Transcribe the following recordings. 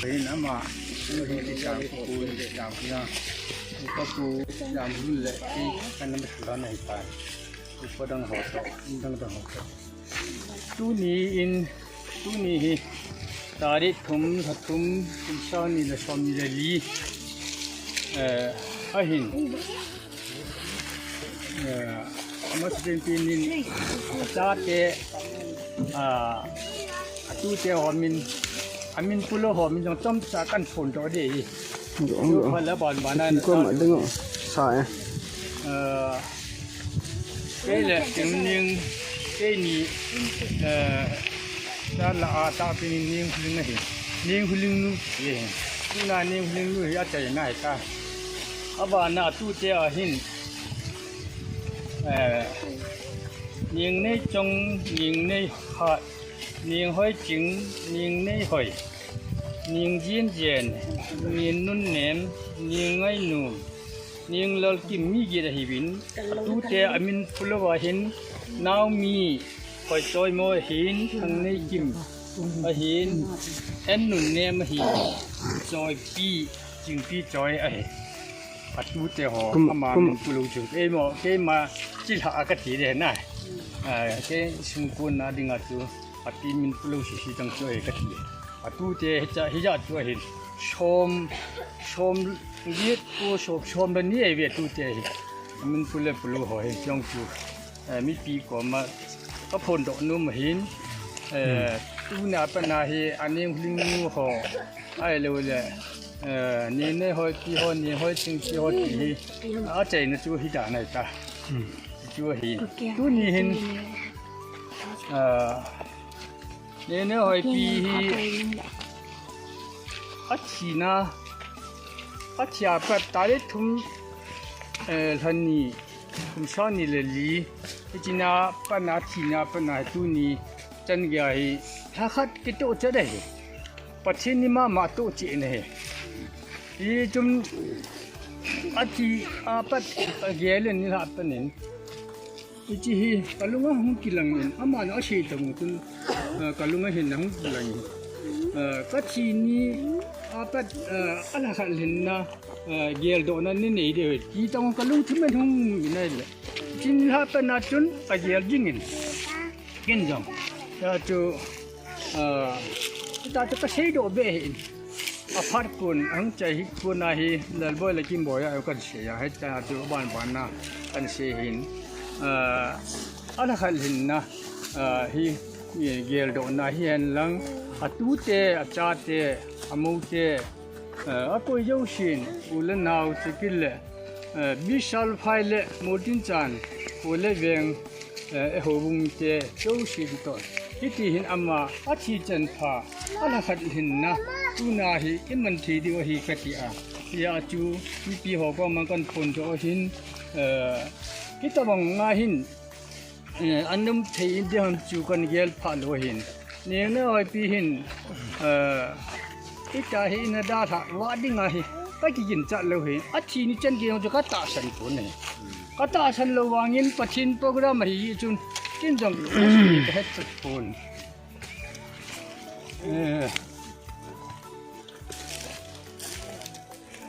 Bây giờ mà chúng tôi đi làm phụ để làm cái nào, có phụ làm luôn lệ thì anh em phải này phải, có đang hỗ trợ, đang hỗ trợ. Tu ni tari thum sao ni là sao ni là li, ahin, mà xem phim ni, cha te, tu te họ mình amin pulau ho min jong tom sa kan phun đó đi rồi là bọn anh có mà đứng ở sai cái là tiếng niên cái ni ta là ta bên niên huynh này niên huynh nu gì tu na niên huynh nu ya chạy này ta bọn na tu te ở hin niên này trong niên này hạt niên hơi chính niên này hơi niên diễn diễn niên nôn ném niên ngay nụ niên lal kim mi gì đấy vin tu te amin pulawa hin nao mi hơi trôi môi hin thằng này kim hin en nôn ném hin trôi pi chừng pi trôi ấy tu te họ mà mình pulawa cái mà chỉ là cái gì đấy này cái xung quanh là đi ngắt tu ati min pulau sisi tang choi ka thi atu te hija choi hin som liet ko som ban ni ve tu te min pulau ho hin chong chu mi pi ko ma ka phon do nu ma hin tu na pa na hi aning hling nu ho ai lo le ni ne ho ti ho ni ho ching ti ho ti a chai na chu hi da nai ta chu hi tu ni hin nên nó hơi bị ắt chỉ na ắt chỉ à bắt ta để thùng thân nhỉ thùng sao nhỉ là lý cái chỉ na bắt na chỉ na bắt na tu nhỉ chân cái ha khát cái tổ chế đấy bắt trên ni mà tổ chế này thì chúng ắt chỉ à bắt cái lên như là bắt nên chỉ kalau nggak mungkin langin, aman asyik tu mungkin kalau nggak hendak mungkin langin. Kat sini apa alah kalina gel dona ni dia. Kita orang kalau cuma hong ni le. Sini apa natun gel jingin, genjang. Tu kita tu kasih do be. Apart pun ang cahik pun ahi lalboy lagi boy ayo kan saya. Heta tu ban na kan sehin. Ala khalhin na hi gel do na hian lang atu te acha te amu te ako yoshin ulan naw tikil bishal phaile modin chan ule veng hobung te yoshin to hiti hin amma achi chan pha ala khalhin na tuna hi iman thi di hi katia ya chu mi pi ho ko man kan phon do hin kita bang ngahin anum thei indian chu kan gel pha lo hin ne ne oi pi hin ita hi na da tha wa ding a hi ka ki jin cha lo hi a thi ni chen ge jo ka ta san ko ne ka ta san lo wangin pathin program hi chun kin jong ka het phone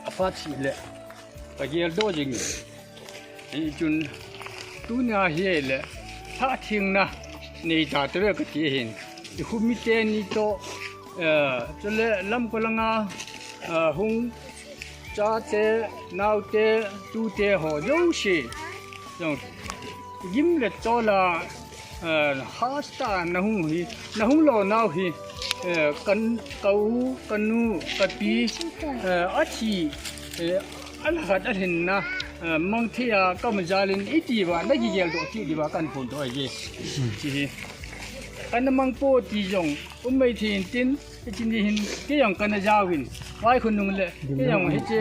apa chi le ka gel do jing ni chun tu na hi le tha thing na nei ta tre ka ti hin ti humi te ni to chole lam ko langa hung cha te nau te tu te ho yo shi jong gim le to la ha sta na hung lo nau hi kan kau kanu kapi a chi al hat al hin na mang thia ka ma jalin iti ba na gi gel do ti di ba kan phun to ai ji chi an mang po ti jong mai thin tin chin di hin ke yang kan jawin wai khun nung le ke yang he che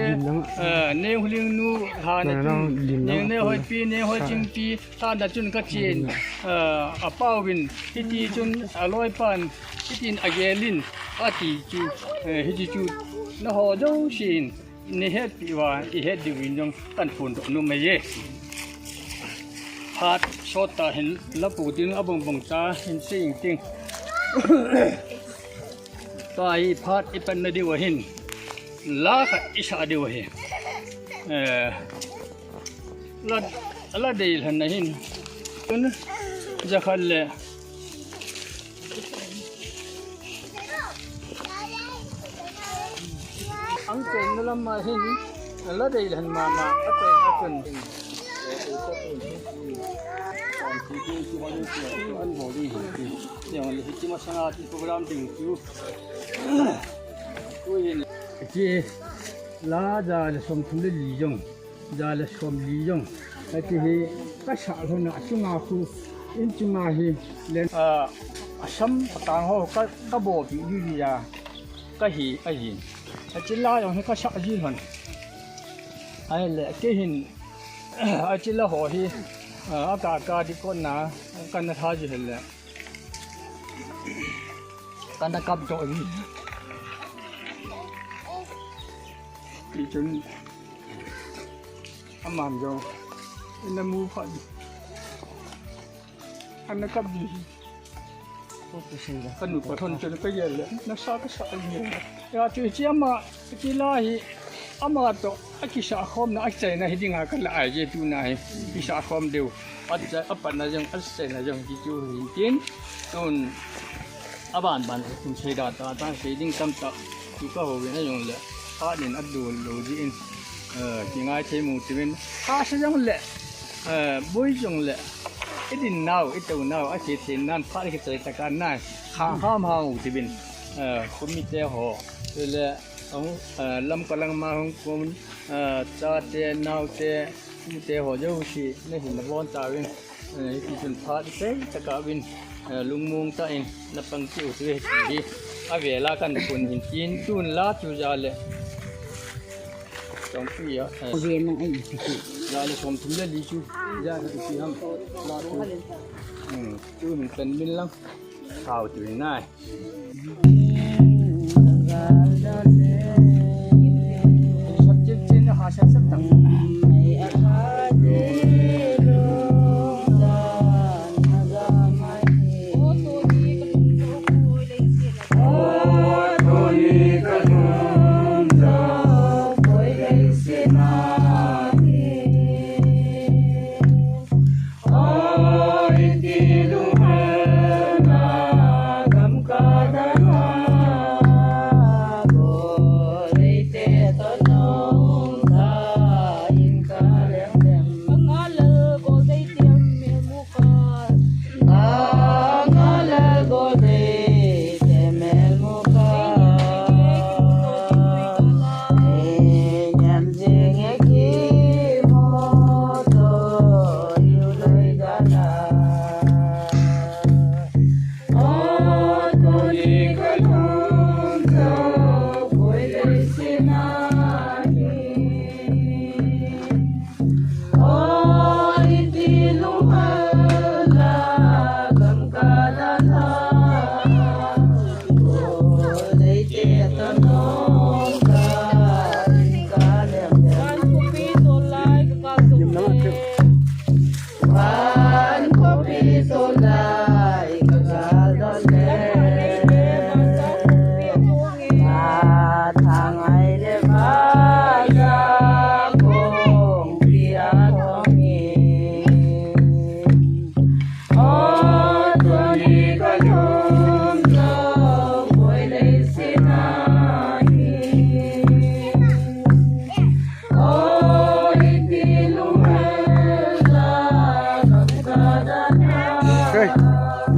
ne huling nu ha na ne ne hoi pi ne hoi ching pi ta da chun ka chen a pau win ti chun aloi pan tin agelin ati chu he ji chu na ho do shin ni het pi wa I het di win jong kan phun do nu mai ye พาดโซตาเห็นแล้วปูดิ้งเอาบ่งตาเห็นสิ่งจริงตาอีพาดอีเป็นนาดีวะหินลาค่ะอิสาดีวะหินละดีหันนะหินคุณจะขัดเลยอังเกนนั่นละมาหินละดีหันมาอัตเตนอัตเตนอันโหดีเนี่ยมันที่มาสร้างที่โปรแกรมดิ้งคิวที่ลาจาเลสมทุนลีจงจาเลสมลีจงที่เหก็ชาลหน้าจุงอาคูอินจุงอาฮีเลนสัมต่างหัวก็บ่บีอยู่ดีอ่ะก็ฮีไอ้หินที่ลาอย่างนี้ก็ชาจีนหันไอ้เละที่หินไอ้ที่ละหัวฮีอากาศที่ก้นหนากันน่าท้าจีนเลยกันน่ากับจ่อยจนอามันจงอินมูพันอันนั้นกับดีกันหนูปะทนจนก็เย็นเลยนักสาวก็สาวเย็นยาจุดที่อามาที่ลาฮีอามาโตอากิสาคอมนะอาใจนะฮิดิ้งอากันละไอเจตูนะฮิกิสาคอมเดียวอาใจอาปันนะจังอาใจนะจังที่จูหินกินต้นอาบานคุณใช้ดาตาตั้งใช้ดิ้งตั้มตะอยู่ก็หัวนะจังเลยข้าดินอัดดูโลจีนที่ง่ายใช้หมูที่เป็นข้าใช้จังเลยบุยจังเลยอีดินนาวอีตัวนาอาชีพนั้นข้าได้ใช้ตะการนั่นข้ามหาหมูที่เป็นคนมีเจ้าหัวเลยลำกำลังมาของคนจ่าเจ้านาวเจ้มีเจ้าหัวเจ้าชีในหินบอลตาวินที่เป็นพาดิเซ่ตะการวินลุงมุงตาอินนับปังคิวที่ที่อาเวลากันคนหินจีนจุนลาจูจาเลจงปีอ่ะเรียนนั่งไอ้ที่ลาเลสมทุนเลลิจูจาที่ที่ฮัมลาจูจูมันเป็นบินลังข่าวจุนน่ายชัดเจนนะหาชัดสักตั้งเนี่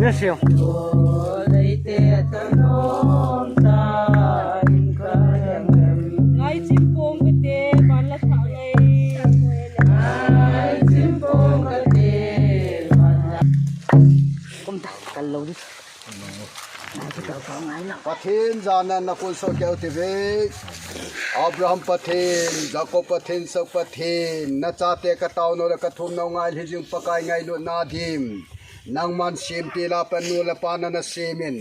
ยเสียวไงจิมโปงก็เตะบอลละถังไงจิมโปงก็เตะก้มตากันลงดิประเทศจานันนักสเกลทีวีอับราฮัมประเทศจักรประเทศสักประเทศนัจเตกตาวนรกทุมนงายหิจิงปะกายไงลุนาดิมนางมันเสียมตีลาเป็นนูละปานันเสียมิน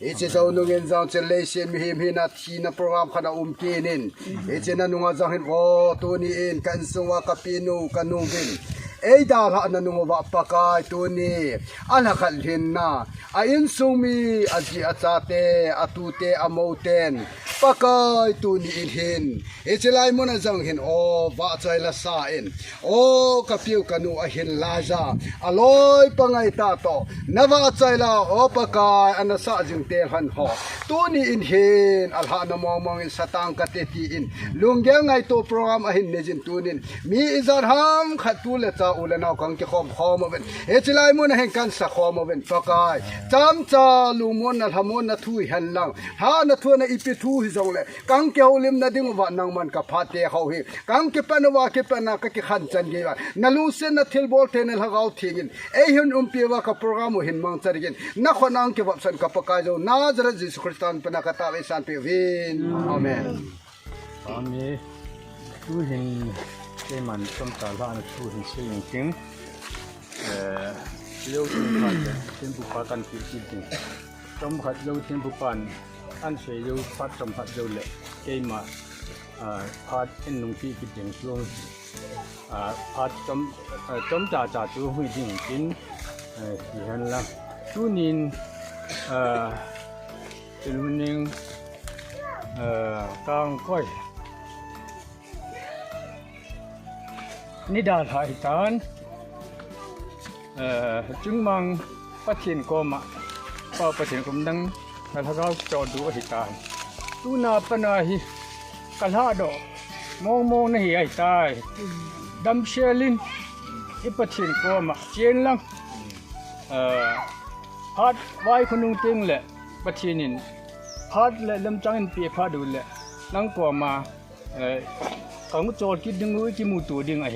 อิจฉาอุนเงินจังเจเลยเสียมหิมหินาทีนโปรแกรมขณะกินินอิจฉานันนุงจังเห็นโอตัวนี้เองกันสวะกับปีนูกันนูบิน ดาละนันงวะปะกายตัวนี้อันหักหินนะอินสุมีอจีอาจาเตอตูเตอโมเตนปะกายตัวนี้อินหินเจลัยมุนจังหินโอวะใจละสาอินโอกะพิวกันูอหินลาจาอลอยปังไอตาโตนวะใจละโอปะกายอันสะจึงเตหันหอตัวนี้อินหินอัลฮานมองมองอินสตังกะเตตีอินลุงเกงไงตัวโปรแกรมอหินเนจินตัวนี้มีอิจารหามขัดตัวเลตาอุลนาคังเกขอมขอมาเป็นจลายมุนแห่งการสักขอมาเป็นปะกายจำจาลูมุนนัทมุนนัทุยหันลังหานัทุนอิปิทุยจงเลยกังเกวลิมนัดิงวันนังมันกับพาเตเขาเฮกังเกปนวาเกปนักกิขันจันเกียนัลูเซนนัทิลบอลเทนลฮากาวทิ้งหินปีวากับโปรแกรมหินมังจริกินนักนังเกวับสันกับปะกายโจนาจรจิสคริสตันเป็นนักตาวิสันเปวินอาเมนอาเมนดูเห็นเจ้ามันต้องการว่าดูเห็นเสียงจริงเลี้ยวถึงพันเส้นบุปผากันผิดจริงจมขัดเลี้ยวเส้นบุปผาอันเสียอยู่พัดจมพัดเลี้ยวเละเจ้ามาพัดเอ็นนุ่งที่กินอย่างช่วงพัดจมจ่าตัวหุ่ยจริงจริงที่เห็นละดูนินเป็นวันนึงกลางก้อยนิดาไทยตานจึงมังปะเทียนกอมะป้าปะเทียนกอมดังแล้วเราจอดูเหตุการณ์ตูนาปนาฮิกะลาดอมองนี่ไอ้ตายดำเชลินอิปะเทียนกอมะเจียนลังพัดไว้คนนุ่งตึงแหละปะเทียนินพัดและลำจังเปียพัดดูแหละนั่งกอมาของโจทย์คิดดึงวิจิมุตัวดึงไอ้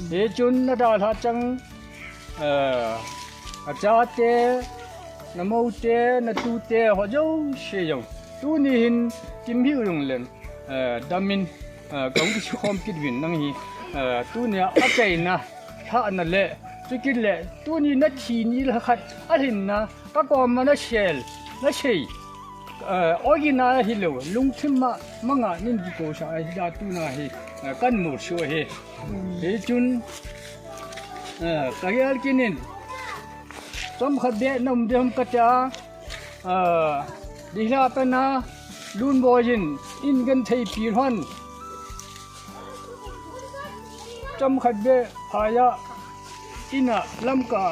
เฮจุนนาดาทัจังอาจารย์เตนโมเตนตูเตหัวเจ้าเชียงตัวนี้หินจิมพิวลงเล่นดามินของที่ชมคิดวินนั่งฮีตัวนี้อาใจนะถ้าอันนั้นแหละจะกินแหละตัวนี้นัดทีนี้ละขัดอันหินนะก็กอมันนัดเชลนัดเชยออริจินัลฮิโลลุงทิมมามังอ่ะนี่ดีโกชาไอ้ดาตูน่าฮีกันหมดชัวเฮจุนกายาลกินินสมขัดเดะนมเดิมกระจาดิลาปนาลุนบอยินอินกันไทยปีรันจำขัดเดะพายาอินะลำกา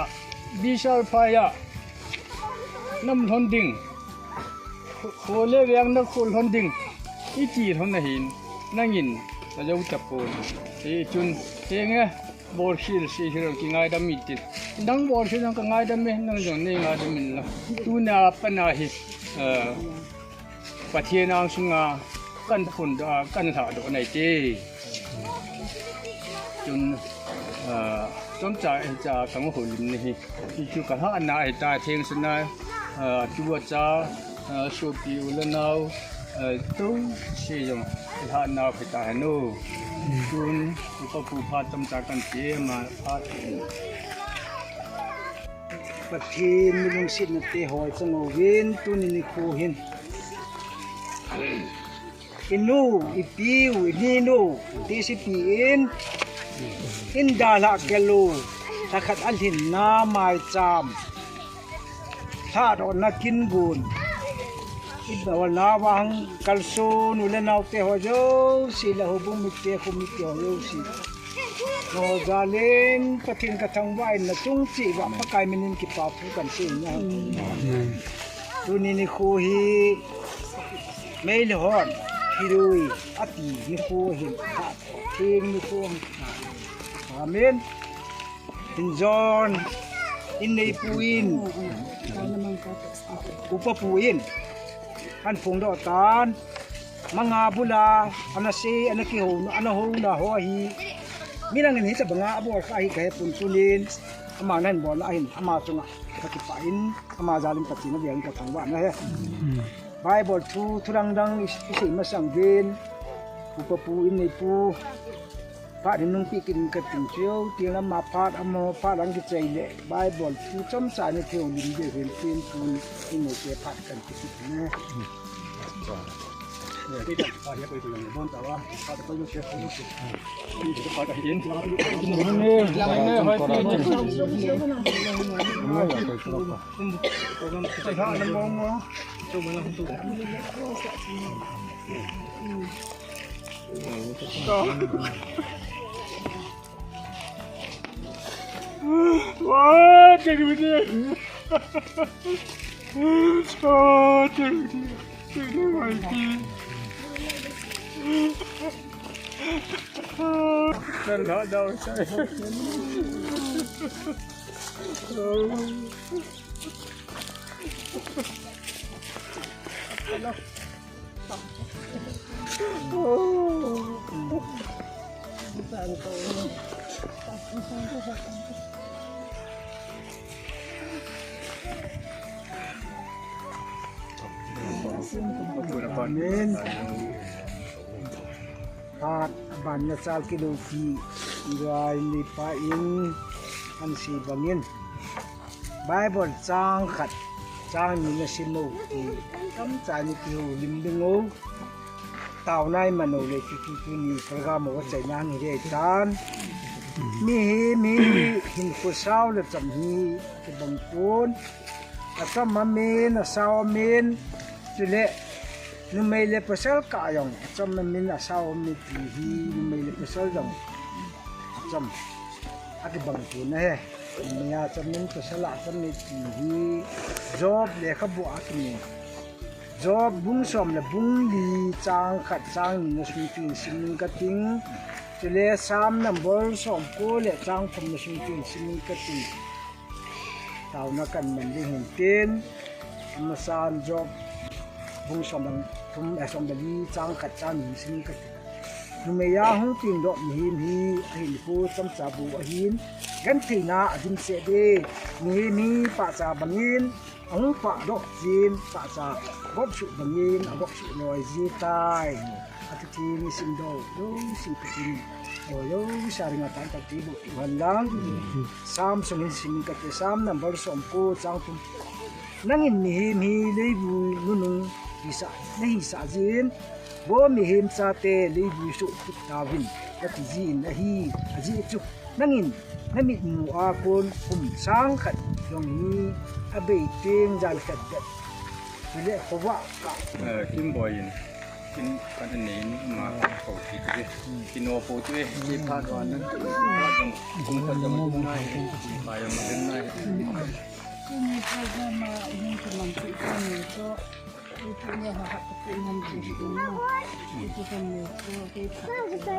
บิชาลพายาน้ำทนดิ่งโคเลเวียงนักโคลทนดิ่งอีจีทนนหินนั่งยินเราจะอุตปูนจุนเองไงบอลชิลสิฮิโรกิง่ายดำมิดดังบอลชิลนั่งก็ง่ายดำมินั่งจงนี่ง่ายดำมิละตูน่าปนาฮิปะเทียนางสุงากันฝุ่นกันถาดในเจจนจมจ่าจ่ากังหัวลิมนี่ที่จุกันหาอันนาจ่าเทียงสนาจัวจ่าโชติอุลนาวตู้เชียงหานาไปตาโนจุนอุปภูพาจมจ่ากันเจียมาพาประเทศมีลงสิทธิ์เตหอยสงบเวนตุนินิโคหินอินูอิปิวอินีโนเตสิปีอินดาลาเกโลถ้าขัดอันหินน้าไม้จามถ้าโดนนักกินบุญอิบวันนาวังกัลโซนุเลนเอาเตหอยโยสิละหุบุมิเตคุมิเตหอยโยสิโนจาเลนปะทินกระทังไว้นะจุงจีว่าพระกายมินินกิปาผู้กันสิเนี่ยตุนินิโคฮีเมลฮอนฮิรุยอตินิโคหินขาดเทงนิโคอาเมนอินจอนอินในปูอินอุปปูอินอันฟงดอตานมังอาบุลาอันเซอันกิโฮอันโฮนาโฮฮีมีนังนี้จะบังอาบอลใครแก่ปุ่นตุนินอามานั่นบอลละหินอามาจงอ่ะตะกิปาอินอามาจาริมปัจจินเบียงกับทางบ้านนะฮะBible tu turang-dang isi masang din upapu ini pu pak dinung pikin keting chiu tiang mapat amo parang kicai le Bible tu chom sa ni theo lim de hen tin tu ini ke pat kan kiti na 와, 재밌네. 재밌네. 재밌네, 맛있지. 난 나오자. Amin. At banyak sal kiluki gay ni pain an si bangin. Bible trang khat trang ni na sinu kam cha ni kiu lim bingo tao nai mano le ki ni program wa chai na ni re tan mi hin ko sao le cham hi ki bang pon asam mamin asaw min chule numay le pasal kayong asam mamin asaw mi hi numay le pasal dong asam ati bang pon na he niya chamin pasala asam mi hi job le khabu akini job bung som le bung li chang khat chang ni sum tin sim ka ting chule sam number som ko le chang phum na sum tin sim ka ting tao na kan man ding hin tin masan job bung som lang thum asom li chang khat chang ni sim ka ting numeya hung ting do mi hin hi hin ko cham cha bu a hin gan thina adin se de mi pa cha bangin ông phạ độ zin phạ sa góp sự bằng nhiên góp sự nói gì tai à thì mi xin đồ đâu xin cái gì rồi đâu sa ringa tan tak ti bu hoàn lang sam sung xin cái sam number som ko chang tum nangin mi lấy bu nung hisa nei sa zin bo mi him sa te lấy bu su tawin cái gì na hi aji chu nangin nami mu a kon sang khat yong hi abe ting jal khat dat le khowa ka kim boy kim kan ni ma ko ti ti ki no po ti ki pha kan nan ma jong kum pa jong kum nai ma yam den nai Ini programa ini teman kita itu punya hak kepentingan semua itu kan itu kita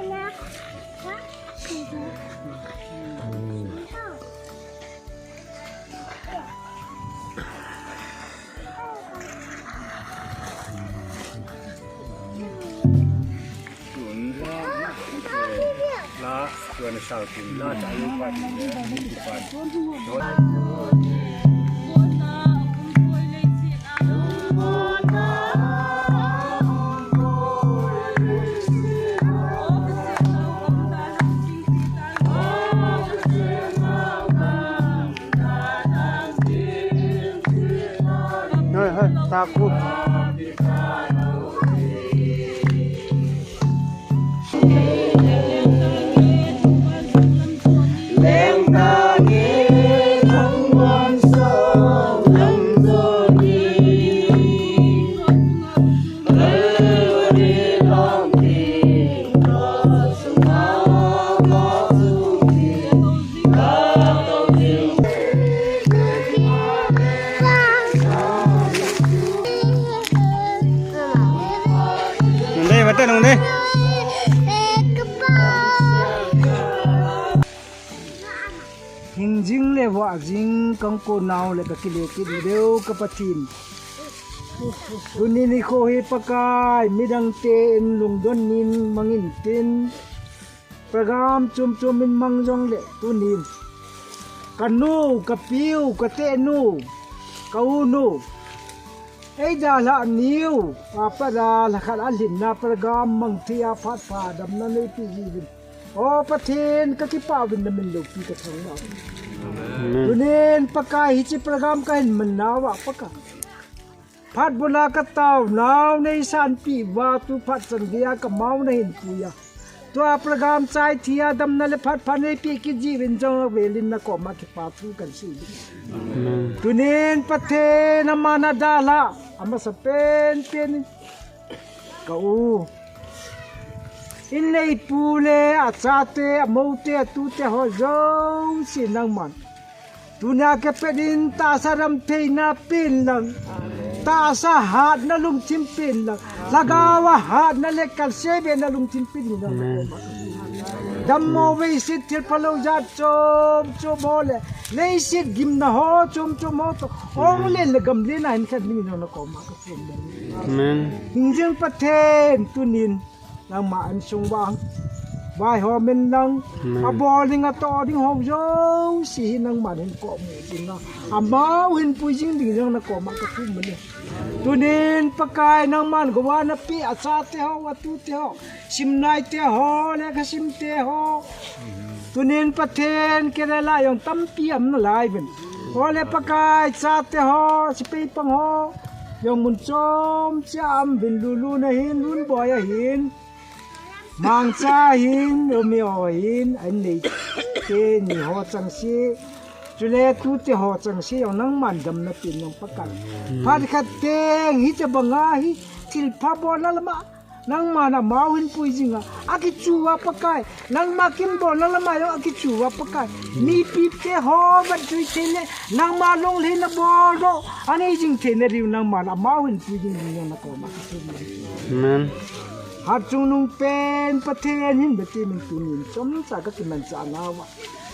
lá tuần sau thì lá trái quan thôi takut nung đây hình dinh le vợ dinh công cô nào le cái lệ cái đều cái patin dunin ko hi pakai midang ten lung don nin mangin tin program chum min mangjong le tunin kanu kapiu kate nu kau nu ấy ra là nhiều apa ra là khát ăn liền na program mang thia phát phá đâm na lấy cái gì ô phát thiên các cái bảo bình mình lục cái thằng nào nên pakai hichi program cái mình nào vậy pakai พัดบุลากระเต่าหนาวในสันปีวาตุพัดสันเดียกับเมาในหินปุยตัวประกามใจเทียดำนั่นเลยพัดพันในปีกิจีวินจงเวลินนักมาคิปาทุกันสิตุนินประเทศนามานาดาละอามาสเปนเป็นกูอินในปูเลอาซาเตอมูเตตุเตหอจงสินังมันตุนาเกเปดินตาสารมเทนาปินลังตาสาหัดนาลุงทิมปินลังลากาวาหัดนาเลกัลเซเบนาลุงทิมปินลังดัมโมวิสิทธิพลจัดจมจมโมเลเลสิทกิมนาโฮจมจมโมโตโอเลลกัมเลนาอินขัดมินนักมาคับหิงจังประเทศตุนินนางมาอันทรงวางวายหอมินนังอาบอลิงอาตอดิงหอบโยสินางมาเห็นเกาะหมู่จิงนะอามาเห็นปุยจิงดิ่งนังนักเกาะมากระทุ่มมันเลยตุนินปะกายนางมันกว่านับปีอาซาเตหอวัตุเตหอสิมนายเตหอเลกสิมเตหอตุนินประเทศเกเรลายองตั้มปีอันนั่นลายเป็นพอเลปะกายซาเตหอสิไปปังหอยองมุนจอมจามบินลูนะหินลุนบอยหินมังซาหินโอมีอหินอันนี้เจนี่หอจังซีจุเลตุเตหอจังซีเอานังมันดำนับเป็นนังประกันพัดขัดเตงฮิจะบังอาฮิทิลพาบอลละมานังมานะมาวินปุยจิงอากิจูวาปะกายนังมากินบอลละมาอากิจูวาปะกายมีปีเตหอบัดจุยเทเนนังมาลงเลนบอลโดอันนี้จิงเทเนริวนังมานะมาวินปุยจิงยังนักมามันฮัดจงนุ่งเป็นประเทศหินเบติมันตุนินจอมจากก็กินมันจานาวะ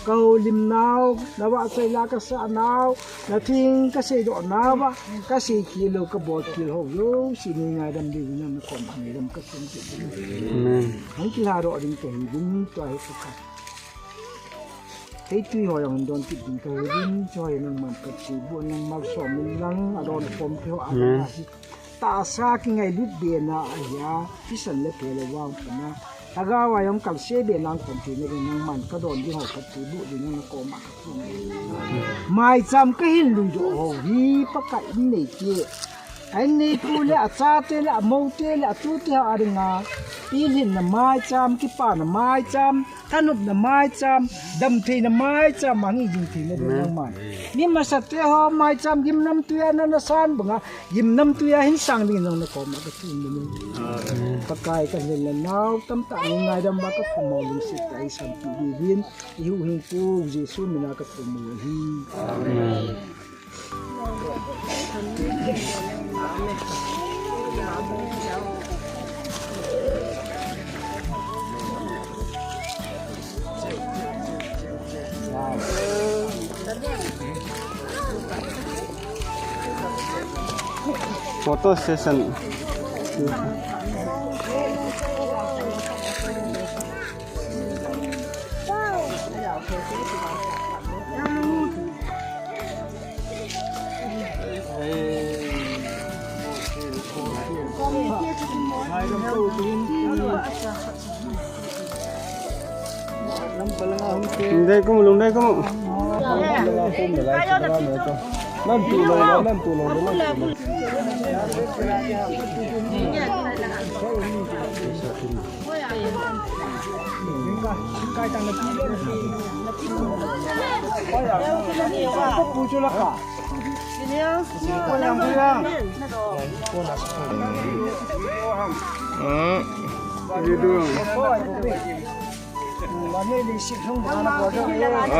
เกาลิมนาวนาวะใส่ลากษานาวนาทิ้งก็ใส่ดอกนาวะก็ใส่กิโลก็บอดกิโลโยสินี่ไงดำดีนั่นนักมาไม่ดำก็สมจิตหันกิลาโรดิงเตหิดินตัวให้สุขที่ที่หอยองดอนติดดินเตหินจอยนังมันก็ชีบุนังมาสอมนังอารอนฟอมเทวอาตาซากิไงลุดเบียนาอายาพิสันเลเพลวางปนะถ้าก็ว่ายองกับเสเบนังคนที่นี่นังมันก็โดนที่หอกับชีบุดินังก็มาไม่จำก็เห็นลุยโอ้ฮีปะกะอินเนเจไอ้นี่กูเลยอาซาเตเลยอาโมเตเลยอาตูเตอาริงาอีลินน่ะไม่จำกิปาน่ะไม่จำท่านุบน่ะไม่จำดำทีน่ะไม่จำมันอีจริงทีนี่นังมันนี่มาสัตย์หอไม่จำยิมน้ำตัวนั่นน่ะสันบังอ่ะยิมน้ำตัวหินสังดินังนักมาก็ทุ่มมันปะกายกันเลยละน้าวตั้มตาง่ายดำบักก็ขโมยลิสิตไอ้สัมปีดีวินอิวหินกูเยซูมินาก็ขโมยฮีPhoto session. Đây có một lùng đây có một. Năm tù lồng năm tù lồng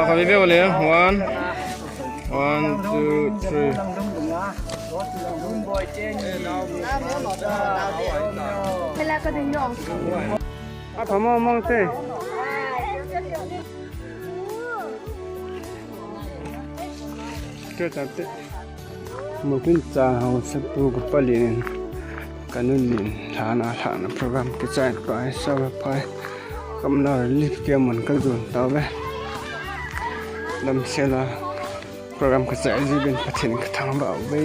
kami boleh ya, 1, 2, 3. Apa mau ngomong teh? Kita teh mungkin cahaya sepuluh kepalian kanunin thana program kita kai sampai kamna live game kan tu tahu be dalam sela program kerja ini ben patin ketang bau be